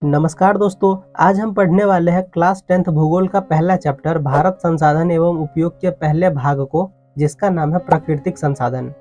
नमस्कार दोस्तों, आज हम पढ़ने वाले हैं क्लास 10th भूगोल का पहला चैप्टर भारत संसाधन एवं उपयोग के पहले भाग को, जिसका नाम है प्राकृतिक संसाधन।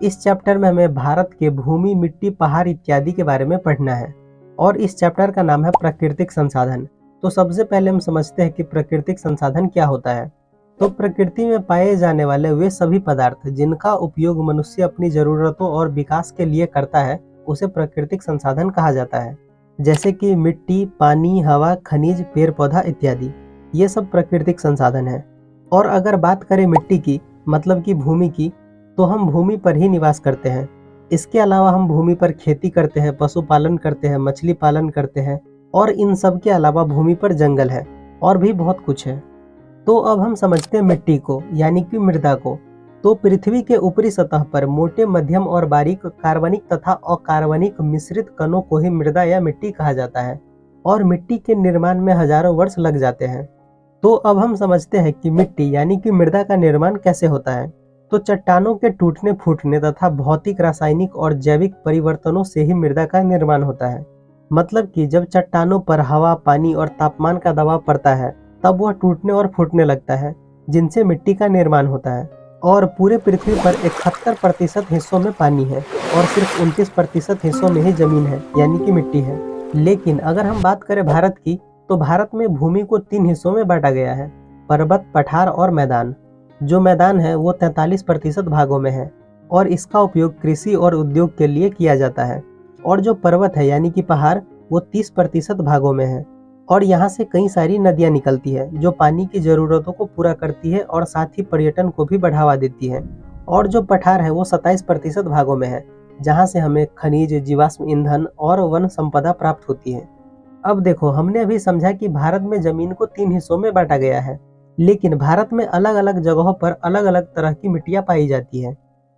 इस चैप्टर में हमें भारत के भूमि, मिट्टी, पहाड़ इत्यादि के बारे में पढ़ना है और इस चैप्टर का नाम है प्राकृतिक संसाधन। तो सबसे पहले हम समझते हैं कि प्राकृतिक संसाधन क्या होता है। तो प्रकृति में पाए जाने वाले वे सभी पदार्थ जिनका उपयोग मनुष्य अपनी जरूरतों और विकास के लिए करता है, उसे प्राकृतिक संसाधन कहा जाता है। जैसे कि मिट्टी, पानी, हवा, खनिज, पेड़ पौधा इत्यादि, ये सब प्राकृतिक संसाधन है। और अगर बात करें मिट्टी की, मतलब कि भूमि की, तो हम भूमि पर ही निवास करते हैं। इसके अलावा हम भूमि पर खेती करते हैं, पशुपालन करते हैं, मछली पालन करते हैं और इन सब के अलावा भूमि पर जंगल है और भी बहुत कुछ है। तो अब हम समझते हैं मिट्टी को, यानी कि मृदा को। तो पृथ्वी के ऊपरी सतह पर मोटे, मध्यम और बारीक कार्बनिक तथा अकार्बनिक मिश्रित कणों को ही मृदा या मिट्टी कहा जाता है और मिट्टी के निर्माण में हजारों वर्ष लग जाते हैं। तो अब हम समझते हैं कि मिट्टी यानी कि मृदा का निर्माण कैसे होता है। तो चट्टानों के टूटने फूटने तथा भौतिक, रासायनिक और जैविक परिवर्तनों से ही मृदा का निर्माण होता है। मतलब कि जब चट्टानों पर हवा, पानी और तापमान का दबाव पड़ता है, तब वह टूटने और फूटने लगता है, जिनसे मिट्टी का निर्माण होता है। और पूरे पृथ्वी पर 71% हिस्सों में पानी है और सिर्फ 29% हिस्सों में ही जमीन है, यानी कि मिट्टी है। लेकिन अगर हम बात करें भारत की, तो भारत में भूमि को 3 हिस्सों में बांटा गया है: पर्वत, पठार और मैदान। जो मैदान है वो 43% भागों में है और इसका उपयोग कृषि और उद्योग के लिए किया जाता है। और जो पर्वत है यानी कि पहाड़, वो 30% भागों में है और यहाँ से कई सारी नदियाँ निकलती है जो पानी की ज़रूरतों को पूरा करती है और साथ ही पर्यटन को भी बढ़ावा देती है। और जो पठार है वो 27% भागों में है, जहाँ से हमें खनिज, जीवाश्म ईंधन और वन संपदा प्राप्त होती है। अब देखो, हमने अभी समझा कि भारत में जमीन को 3 हिस्सों में बांटा गया है, लेकिन भारत में अलग अलग जगहों पर अलग अलग तरह की मिट्टियाँ पाई जाती है।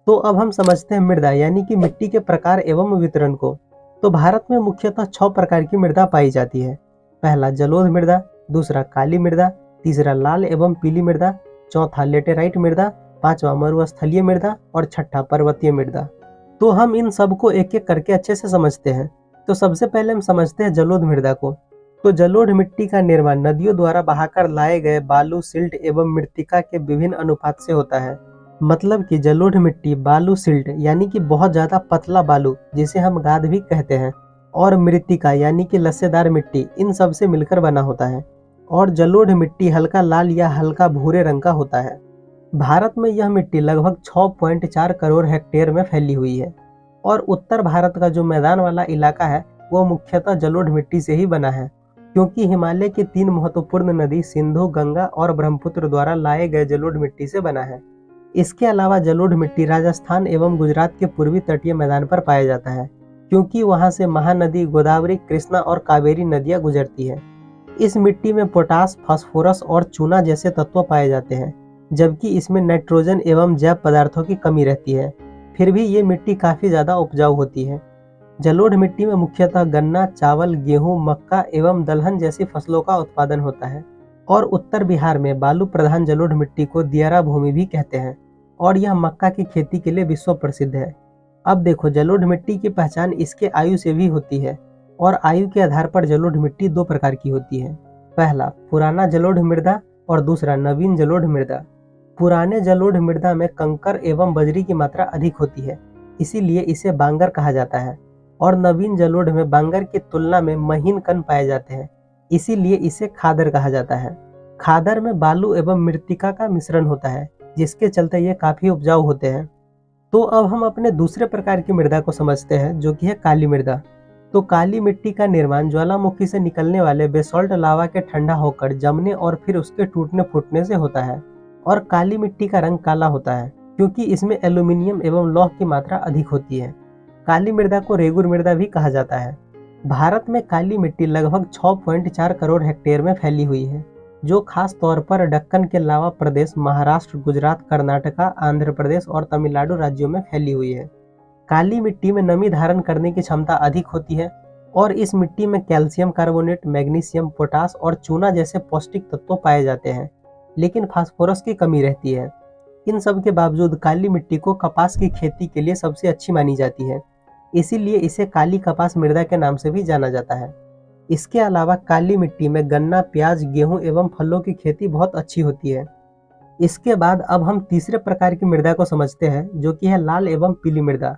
तो अब हम समझते हैं मृदा यानी कि मिट्टी के प्रकार एवं वितरण को। तो भारत में मुख्यतः 6 प्रकार की मृदा पाई जाती है। पहला जलोढ़ मृदा, दूसरा काली मृदा, तीसरा लाल एवं पीली मृदा, चौथा लेटेराइट मृदा, पांचवा मरुस्थलीय मृदा और छठा पर्वतीय मृदा। तो हम इन सब को एक एक करके अच्छे से समझते हैं। तो सबसे पहले हम समझते हैं जलोढ़ मृदा को। तो जलोढ़ मिट्टी का निर्माण नदियों द्वारा बहाकर लाए गए बालू, सिल्ट एवं मृत्तिका के विभिन्न अनुपात से होता है। मतलब कि जलोढ़ मिट्टी, बालू, सिल्ट यानी कि बहुत ज्यादा पतला बालू, जिसे हम गाद भी कहते हैं, और मृत्तिका यानी कि लस्सेदार मिट्टी, इन सब से मिलकर बना होता है। और जलोढ़ मिट्टी हल्का लाल या हल्का भूरे रंग का होता है। भारत में यह मिट्टी लगभग 6.4 करोड़ हेक्टेयर में फैली हुई है और उत्तर भारत का जो मैदान वाला इलाका है वो मुख्यतः जलोढ़ मिट्टी से ही बना है, क्योंकि हिमालय की 3 महत्वपूर्ण नदी सिंधु, गंगा और ब्रह्मपुत्र द्वारा लाए गए जलोढ़ मिट्टी से बना है। इसके अलावा जलोढ़ मिट्टी राजस्थान एवं गुजरात के पूर्वी तटीय मैदान पर पाया जाता है, क्योंकि वहां से महानदी गोदावरी, कृष्णा और कावेरी नदियां गुजरती है। इस मिट्टी में पोटास, फास्फोरस और चूना जैसे तत्व पाए जाते हैं, जबकि इसमें नाइट्रोजन एवं जैव पदार्थों की कमी रहती है। फिर भी ये मिट्टी काफी ज्यादा उपजाऊ होती है। जलोढ़ मिट्टी में मुख्यतः गन्ना, चावल, गेहूं, मक्का एवं दलहन जैसी फसलों का उत्पादन होता है। और उत्तर बिहार में बालू प्रधान जलोढ़ मिट्टी को दियारा भूमि भी कहते हैं और यह मक्का की खेती के लिए विश्व प्रसिद्ध है। अब देखो, जलोढ़ मिट्टी की पहचान इसके आयु से भी होती है और आयु के आधार पर जलोढ़ मिट्टी 2 प्रकार की होती है। पहला पुराना जलोढ़ मृदा और दूसरा नवीन जलोढ़ मृदा। पुराने जलोढ़ मृदा में कंकर एवं बजरी की मात्रा अधिक होती है, इसीलिए इसे बांगर कहा जाता है। और नवीन जलोढ़ में बांगर की तुलना में महीन कण पाए जाते हैं, इसीलिए इसे खादर कहा जाता है। खादर में बालू एवं मृत्तिका का मिश्रण होता है, जिसके चलते ये काफी उपजाऊ होते हैं। तो अब हम अपने दूसरे प्रकार की मृदा को समझते हैं, जो कि है काली मृदा। तो काली मिट्टी का निर्माण ज्वालामुखी से निकलने वाले बेसॉल्ट लावा के ठंडा होकर जमने और फिर उसके टूटने फूटने से होता है। और काली मिट्टी का रंग काला होता है, क्योंकि इसमें एल्यूमिनियम एवं लौह की मात्रा अधिक होती है। काली मृदा को रेगुर मृदा भी कहा जाता है। भारत में काली मिट्टी लगभग 6.4 करोड़ हेक्टेयर में फैली हुई है, जो खास तौर पर दक्कन के लावा प्रदेश, महाराष्ट्र, गुजरात, कर्नाटका, आंध्र प्रदेश और तमिलनाडु राज्यों में फैली हुई है। काली मिट्टी में नमी धारण करने की क्षमता अधिक होती है और इस मिट्टी में कैल्शियम कार्बोनेट, मैग्नीशियम, पोटास और चूना जैसे पौष्टिक तत्व पाए जाते हैं, लेकिन फास्फोरस की कमी रहती है। इन सब के बावजूद काली मिट्टी को कपास की खेती के लिए सबसे अच्छी मानी जाती है, इसीलिए इसे काली कपास मृदा के नाम से भी जाना जाता है। इसके अलावा काली मिट्टी में गन्ना, प्याज, गेहूं एवं फलों की खेती बहुत अच्छी होती है। इसके बाद अब हम तीसरे प्रकार की मृदा को समझते हैं, जो कि है लाल एवं पीली मृदा।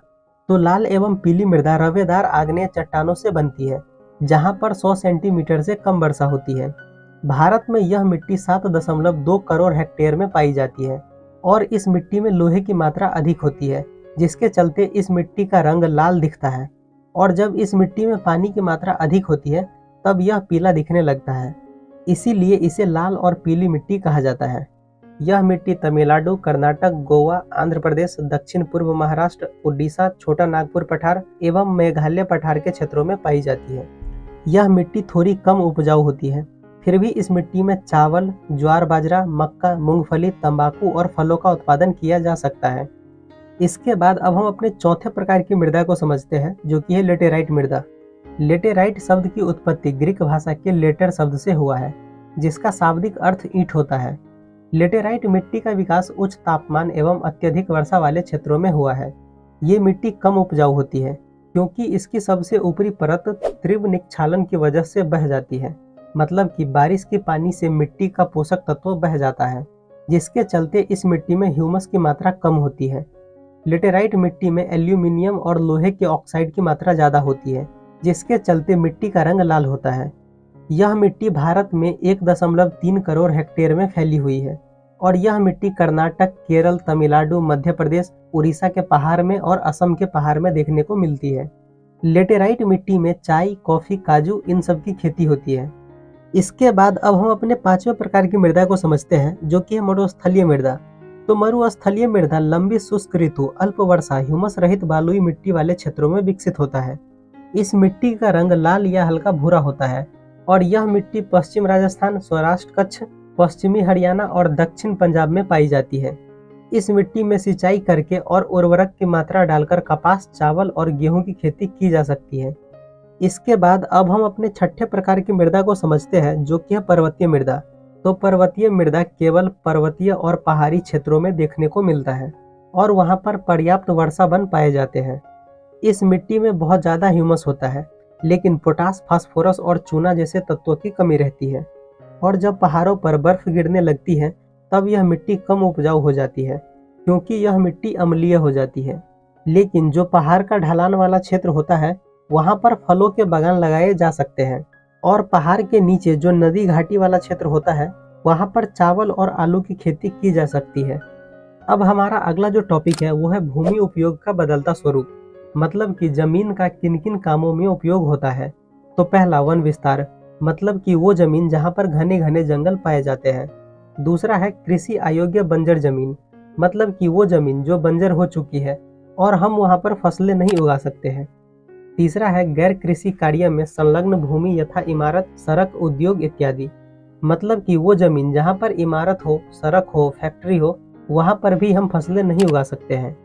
तो लाल एवं पीली मृदा रवेदार आग्नेय चट्टानों से बनती है, जहां पर 100 सेंटीमीटर से कम वर्षा होती है। भारत में यह मिट्टी 7.2 करोड़ हेक्टेयर में पाई जाती है और इस मिट्टी में लोहे की मात्रा अधिक होती है, जिसके चलते इस मिट्टी का रंग लाल दिखता है। और जब इस मिट्टी में पानी की मात्रा अधिक होती है तब यह पीला दिखने लगता है, इसीलिए इसे लाल और पीली मिट्टी कहा जाता है। यह मिट्टी तमिलनाडु, कर्नाटक, गोवा, आंध्र प्रदेश, दक्षिण पूर्व महाराष्ट्र, उड़ीसा, छोटा नागपुर पठार एवं मेघालय पठार के क्षेत्रों में पाई जाती है। यह मिट्टी थोड़ी कम उपजाऊ होती है, फिर भी इस मिट्टी में चावल, ज्वार, बाजरा, मक्का, मूंगफली, तंबाकू और फलों का उत्पादन किया जा सकता है। इसके बाद अब हम अपने चौथे प्रकार की मृदा को समझते हैं, जो कि है लेटेराइट मृदा। लेटेराइट शब्द की उत्पत्ति ग्रीक भाषा के लेटर शब्द से हुआ है, जिसका शाब्दिक अर्थ ईंट होता है। लेटेराइट मिट्टी का विकास उच्च तापमान एवं अत्यधिक वर्षा वाले क्षेत्रों में हुआ है। ये मिट्टी कम उपजाऊ होती है क्योंकि इसकी सबसे ऊपरी परत तीव्र निक्षालन की वजह से बह जाती है, मतलब कि बारिश के पानी से मिट्टी का पोषक तत्व बह जाता है, जिसके चलते इस मिट्टी में ह्यूमस की मात्रा कम होती है। लेटेराइट मिट्टी में एल्यूमिनियम और लोहे के ऑक्साइड की मात्रा ज़्यादा होती है, जिसके चलते मिट्टी का रंग लाल होता है। यह मिट्टी भारत में 1.3 करोड़ हेक्टेयर में फैली हुई है और यह मिट्टी कर्नाटक, केरल, तमिलनाडु, मध्य प्रदेश, उड़ीसा के पहाड़ में और असम के पहाड़ में देखने को मिलती है। लेटेराइट मिट्टी में चाय, कॉफी, काजू इन सब की खेती होती है। इसके बाद अब हम अपने पांचवें प्रकार की मृदा को समझते हैं, जो कि है मरुस्थलीय मृदा। तो मरुस्थलीय मृदा लंबी शुष्क ऋतु, अल्प वर्षा, ह्यूमस रहित बालुई मिट्टी वाले क्षेत्रों में विकसित होता है। इस मिट्टी का रंग लाल या हल्का भूरा होता है और यह मिट्टी पश्चिम राजस्थान, सौराष्ट्र कच्छ, पश्चिमी हरियाणा और दक्षिण पंजाब में पाई जाती है। इस मिट्टी में सिंचाई करके और उर्वरक की मात्रा डालकर कपास, चावल और गेहूं की खेती की जा सकती है। इसके बाद अब हम अपने छठे प्रकार की मृदा को समझते हैं, जो कि है पर्वतीय मृदा। तो पर्वतीय मृदा केवल पर्वतीय और पहाड़ी क्षेत्रों में देखने को मिलता है और वहां पर पर्याप्त वर्षा वन पाए जाते हैं। इस मिट्टी में बहुत ज़्यादा ह्यूमस होता है, लेकिन पोटास, फास्फोरस और चूना जैसे तत्वों की कमी रहती है। और जब पहाड़ों पर बर्फ गिरने लगती है तब यह मिट्टी कम उपजाऊ हो जाती है, क्योंकि यह मिट्टी अम्लीय हो जाती है। लेकिन जो पहाड़ का ढलान वाला क्षेत्र होता है वहाँ पर फलों के बागान लगाए जा सकते हैं और पहाड़ के नीचे जो नदी घाटी वाला क्षेत्र होता है वहाँ पर चावल और आलू की खेती की जा सकती है। अब हमारा अगला जो टॉपिक है वो है भूमि उपयोग का बदलता स्वरूप, मतलब कि जमीन का किन किन कामों में उपयोग होता है। तो पहला, वन विस्तार, मतलब कि वो जमीन जहाँ पर घने घने जंगल पाए जाते हैं। दूसरा है कृषि अयोग्य बंजर जमीन, मतलब कि वो जमीन जो बंजर हो चुकी है और हम वहाँ पर फसलें नहीं उगा सकते हैं। तीसरा है गैर कृषि कार्य में संलग्न भूमि यथा इमारत, सड़क, उद्योग इत्यादि, मतलब कि वो जमीन जहाँ पर इमारत हो, सड़क हो, फैक्ट्री हो, वहाँ पर भी हम फसलें नहीं उगा सकते हैं।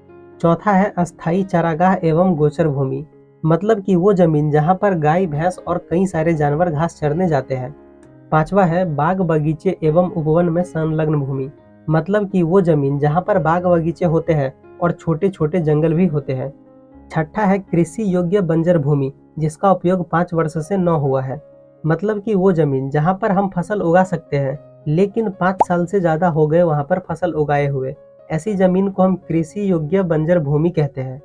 चौथा है अस्थायी चारागाह एवं गोचर भूमि, मतलब कि वो जमीन जहाँ पर गाय, भैंस और कई सारे जानवर घास चरने जाते हैं। पांचवा है बाग, बगीचे एवं उपवन में संलग्न भूमि, मतलब कि वो जमीन जहाँ पर बाग बगीचे होते हैं और छोटे छोटे जंगल भी होते हैं। छठा है कृषि योग्य बंजर भूमि, जिसका उपयोग 5 वर्ष से न हुआ है, मतलब कि वो जमीन जहाँ पर हम फसल उगा सकते हैं लेकिन 5 साल से ज्यादा हो गए वहाँ पर फसल उगाए हुए, ऐसी जमीन को हम कृषि योग्य बंजर भूमि कहते हैं।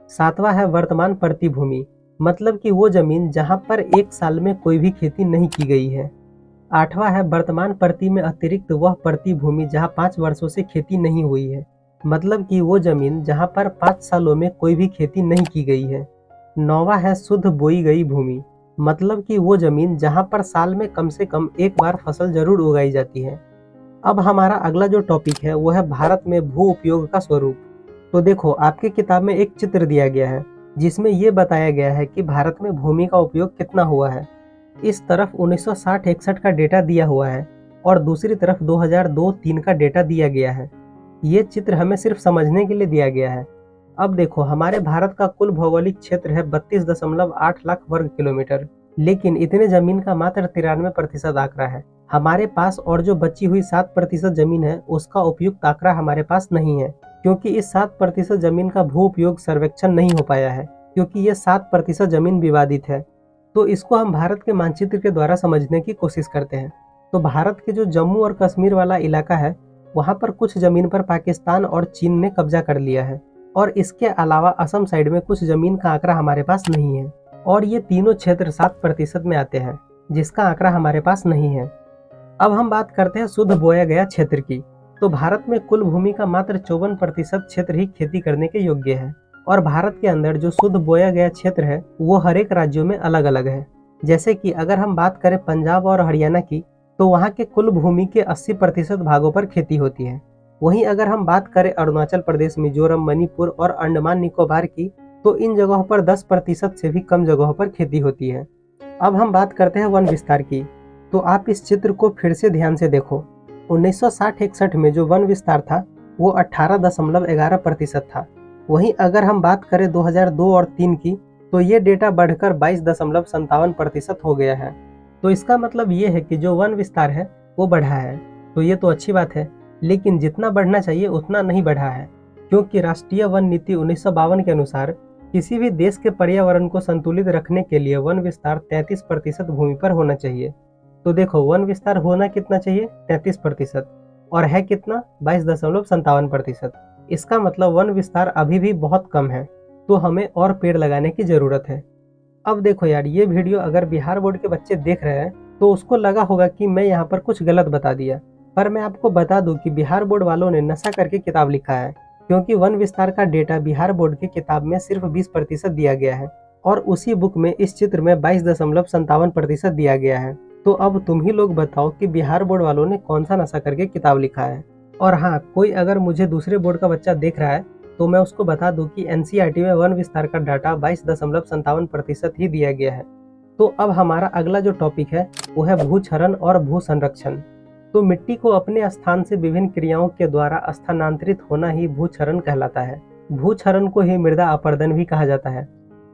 सातवां है वर्तमान प्रति भूमि, मतलब कि वो जमीन जहाँ पर 1 साल में कोई भी खेती नहीं की गई है। आठवां है वर्तमान प्रति में अतिरिक्त वह प्रति भूमि जहाँ 5 वर्षों से खेती नहीं हुई है, मतलब कि वो जमीन जहाँ पर 5 सालों में कोई भी खेती नहीं की गई है। नौवां है शुद्ध बोई गई भूमि, मतलब कि वो जमीन जहाँ पर साल में कम से कम एक बार फसल जरूर उगाई जाती है। अब हमारा अगला जो टॉपिक है वो है भारत में भू उपयोग का स्वरूप। तो देखो, आपकी किताब में एक चित्र दिया गया है जिसमें ये बताया गया है कि भारत में भूमि का उपयोग कितना हुआ है। इस तरफ 1960-61 का डेटा दिया हुआ है और दूसरी तरफ 2002-03 का डेटा दिया गया है। ये चित्र हमें सिर्फ समझने के लिए दिया गया है। अब देखो, हमारे भारत का कुल भौगोलिक क्षेत्र है 32.8 लाख वर्ग किलोमीटर, लेकिन इतने जमीन का मात्र 93% आंकड़ा है हमारे पास, और जो बची हुई 7% जमीन है उसका उपयुक्त आंकड़ा हमारे पास नहीं है, क्योंकि इस 7% जमीन का भू उपयोग सर्वेक्षण नहीं हो पाया है, क्योंकि ये 7% जमीन विवादित है। तो इसको हम भारत के मानचित्र के द्वारा समझने की कोशिश करते हैं। तो भारत के जो जम्मू और कश्मीर वाला इलाका है, वहाँ पर कुछ जमीन पर पाकिस्तान और चीन ने कब्जा कर लिया है, और इसके अलावा असम साइड में कुछ जमीन का आंकड़ा हमारे पास नहीं है, और ये तीनों क्षेत्र 7% में आते हैं, जिसका आंकड़ा हमारे पास नहीं है। अब हम बात करते हैं शुद्ध बोया गया क्षेत्र की। तो भारत में कुल भूमि का मात्र 54% क्षेत्र ही खेती करने के योग्य है, और भारत के अंदर जो शुद्ध बोया गया क्षेत्र है वो हर एक राज्यों में अलग अलग है। जैसे कि अगर हम बात करें पंजाब और हरियाणा की, तो वहाँ के कुल भूमि के 80% भागों पर खेती होती है। वहीं अगर हम बात करें अरुणाचल प्रदेश, मिजोरम, मणिपुर और अंडमान निकोबार की, तो इन जगहों पर 10% से भी कम जगहों पर खेती होती है। अब हम बात करते हैं वन विस्तार की। तो आप इस चित्र को फिर से ध्यान से देखो। 1960-61 में जो वन विस्तार था वो 18.11% था। वहीं अगर हम बात करें 2002 और 3 की, तो ये डेटा बढ़कर 22.57% हो गया है। तो इसका मतलब ये है कि जो वन विस्तार है वो बढ़ा है। तो ये तो अच्छी बात है, लेकिन जितना बढ़ना चाहिए उतना नहीं बढ़ा है, क्योंकि राष्ट्रीय वन नीति 1952 के अनुसार किसी भी देश के पर्यावरण को संतुलित रखने के लिए वन विस्तार 33% भूमि पर होना चाहिए। तो देखो, वन विस्तार होना कितना चाहिए? 33%, और है कितना? 22.57%। इसका मतलब वन विस्तार अभी भी बहुत कम है, तो हमें और पेड़ लगाने की जरूरत है। अब देखो यार, ये वीडियो अगर बिहार बोर्ड के बच्चे देख रहे हैं तो उसको लगा होगा कि मैं यहाँ पर कुछ गलत बता दिया, पर मैं आपको बता दूं कि बिहार बोर्ड वालों ने नशा करके किताब लिखा है, क्योंकि वन विस्तार का डेटा बिहार बोर्ड की किताब में सिर्फ 20% दिया गया है, और उसी बुक में इस चित्र में 22.57% दिया गया है। तो अब तुम ही लोग बताओ कि बिहार बोर्ड वालों ने कौन सा नशा करके किताब लिखा है। और हाँ, कोई अगर मुझे दूसरे बोर्ड का बच्चा देख रहा है तो मैं उसको बता दूं कि एनसीईआरटी में वन विस्तार का डाटा 22.57% ही दिया गया है। तो अब हमारा अगला जो टॉपिक है वो है भूक्षरण और भू संरक्षण। तो मिट्टी को अपने स्थान से विभिन्न क्रियाओं के द्वारा स्थानांतरित होना ही भूक्षरण कहलाता है। भूक्षरण को ही मृदा अपरदन भी कहा जाता है।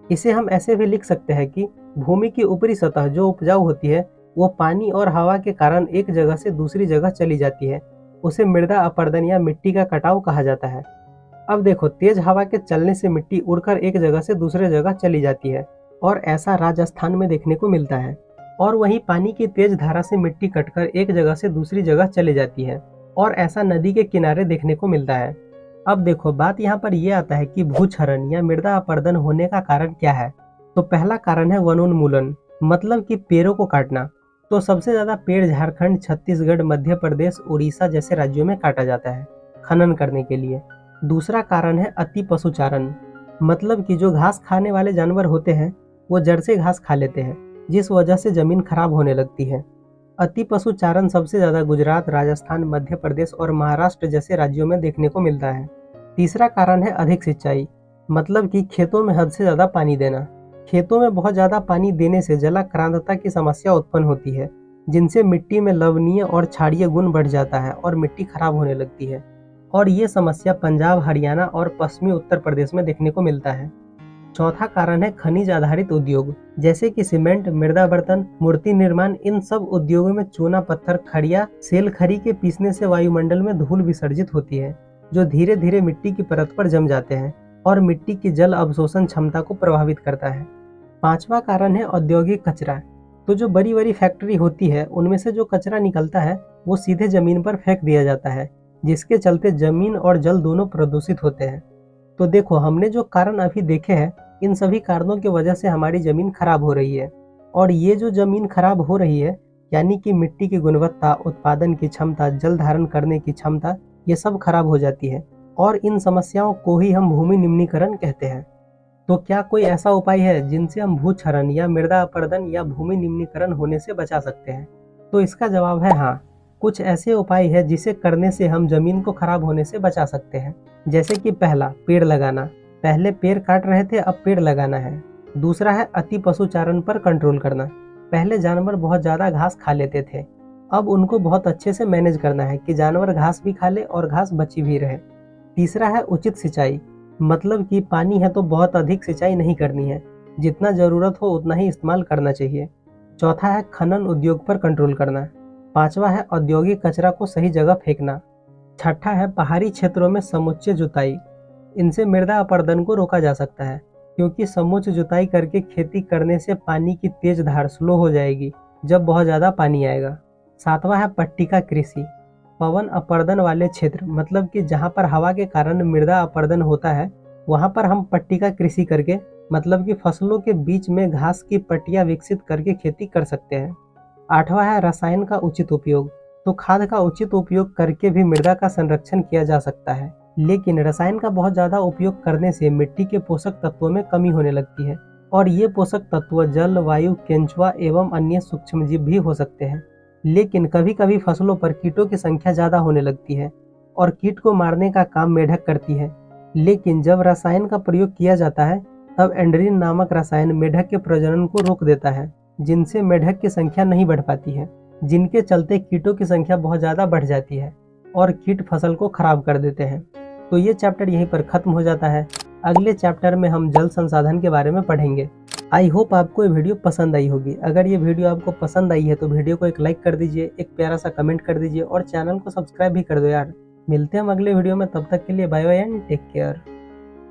इसे हम ऐसे भी लिख सकते हैं कि भूमि की ऊपरी सतह जो उपजाऊ होती है वो पानी और हवा के कारण एक जगह से दूसरी जगह चली जाती है, उसे मृदा अपरदन या मिट्टी का कटाव कहा जाता है। अब देखो, तेज हवा के चलने से मिट्टी उड़कर एक जगह से दूसरे जगह चली जाती है, और ऐसा राजस्थान में देखने को मिलता है। और वहीं पानी की तेज धारा से मिट्टी कटकर एक जगह से दूसरी जगह चली जाती है, और ऐसा नदी के किनारे देखने को मिलता है। अब देखो, बात यहाँ पर यह आता है कि भूक्षरण या मृदा अपरदन होने का कारण क्या है। तो पहला कारण है वनोन्मूलन, मतलब कि पेड़ों को काटना। तो सबसे ज्यादा पेड़ झारखंड, छत्तीसगढ़, मध्य प्रदेश, उड़ीसा जैसे राज्यों में काटा जाता है खनन करने के लिए। दूसरा कारण है अति पशुचारण, मतलब कि जो घास खाने वाले जानवर होते हैं वो जड़ से घास खा लेते हैं, जिस वजह से जमीन खराब होने लगती है। अति पशुचारण सबसे ज्यादा गुजरात, राजस्थान, मध्य प्रदेश और महाराष्ट्र जैसे राज्यों में देखने को मिलता है। तीसरा कारण है अधिक सिंचाई, मतलब कि खेतों में हद से ज्यादा पानी देना। खेतों में बहुत ज्यादा पानी देने से जलाक्रांतता की समस्या उत्पन्न होती है, जिनसे मिट्टी में लवणीय और क्षारीय गुण बढ़ जाता है और मिट्टी खराब होने लगती है। और ये समस्या पंजाब, हरियाणा और पश्चिमी उत्तर प्रदेश में देखने को मिलता है। चौथा कारण है खनिज आधारित उद्योग, जैसे कि सीमेंट, मृदा बर्तन, मूर्ति निर्माण। इन सब उद्योगों में चूना, पत्थर, खड़िया, सेल खरी के पीसने से वायुमंडल में धूल विसर्जित होती है, जो धीरे धीरे मिट्टी की परत पर जम जाते हैं और मिट्टी की जल अवशोषण क्षमता को प्रभावित करता है। पांचवा कारण है औद्योगिक कचरा। तो जो बड़ी बड़ी फैक्ट्री होती है उनमें से जो कचरा निकलता है वो सीधे जमीन पर फेंक दिया जाता है, जिसके चलते जमीन और जल दोनों प्रदूषित होते हैं। तो देखो, हमने जो कारण अभी देखे हैं, इन सभी कारणों की वजह से हमारी जमीन खराब हो रही है। और ये जो जमीन खराब हो रही है, यानी कि मिट्टी की गुणवत्ता, उत्पादन की क्षमता, जल धारण करने की क्षमता, ये सब खराब हो जाती है। और इन समस्याओं को ही हम भूमि निम्नीकरण कहते हैं। तो क्या कोई ऐसा उपाय है जिनसे हम भूक्षरण या मृदा अपरदन या भूमि निम्नीकरण होने से बचा सकते हैं? तो इसका जवाब है हाँ। कुछ ऐसे उपाय है जिसे करने से हम जमीन को खराब होने से बचा सकते हैं। जैसे कि पहला, पेड़ लगाना। पहले पेड़ काट रहे थे, अब पेड़ लगाना है। दूसरा है अति पशुचारण पर कंट्रोल करना। पहले जानवर बहुत ज्यादा घास खा लेते थे, अब उनको बहुत अच्छे से मैनेज करना है कि जानवर घास भी खा ले और घास बची भी रहे। तीसरा है उचित सिंचाई, मतलब कि पानी है तो बहुत अधिक सिंचाई नहीं करनी है, जितना जरूरत हो उतना ही इस्तेमाल करना चाहिए। चौथा है खनन उद्योग पर कंट्रोल करना। पांचवा है औद्योगिक कचरा को सही जगह फेंकना। छठा है पहाड़ी क्षेत्रों में समुच्चय जुताई, इनसे मृदा अपरदन को रोका जा सकता है। क्योंकि समूच जुताई करके खेती करने से पानी की तेज धार स्लो हो जाएगी जब बहुत ज़्यादा पानी आएगा। 7वां है पट्टिका कृषि। पवन अपर्दन वाले क्षेत्र, मतलब कि जहाँ पर हवा के कारण मृदा अपर्दन होता है, वहाँ पर हम पट्टिका कृषि करके, मतलब कि फसलों के बीच में घास की पट्टियाँ विकसित करके खेती कर सकते हैं। 8वां है रसायन का उचित उपयोग। तो खाद का उचित उपयोग करके भी मृदा का संरक्षण किया जा सकता है, लेकिन रसायन का बहुत ज़्यादा उपयोग करने से मिट्टी के पोषक तत्वों में कमी होने लगती है, और ये पोषक तत्व जल, वायु, केंचुआ एवं अन्य सूक्ष्मजीव भी हो सकते हैं। लेकिन कभी कभी फसलों पर कीटों की संख्या ज़्यादा होने लगती है और कीट को मारने का काम मेढक करती है। लेकिन जब रसायन का प्रयोग किया जाता है तब एंड्रीन नामक रसायन मेढक के प्रजनन को रोक देता है, जिनसे मेढक की संख्या नहीं बढ़ पाती है, जिनके चलते कीटों की संख्या बहुत ज़्यादा बढ़ जाती है और कीट फसल को खराब कर देते हैं। तो ये चैप्टर यहीं पर ख़त्म हो जाता है। अगले चैप्टर में हम जल संसाधन के बारे में पढ़ेंगे। आई होप आपको ये वीडियो पसंद आई होगी। अगर ये वीडियो आपको पसंद आई है तो वीडियो को एक लाइक कर दीजिए, एक प्यारा सा कमेंट कर दीजिए और चैनल को सब्सक्राइब भी कर दो यार। मिलते हैं हम अगले वीडियो में, तब तक के लिए bye bye and take care.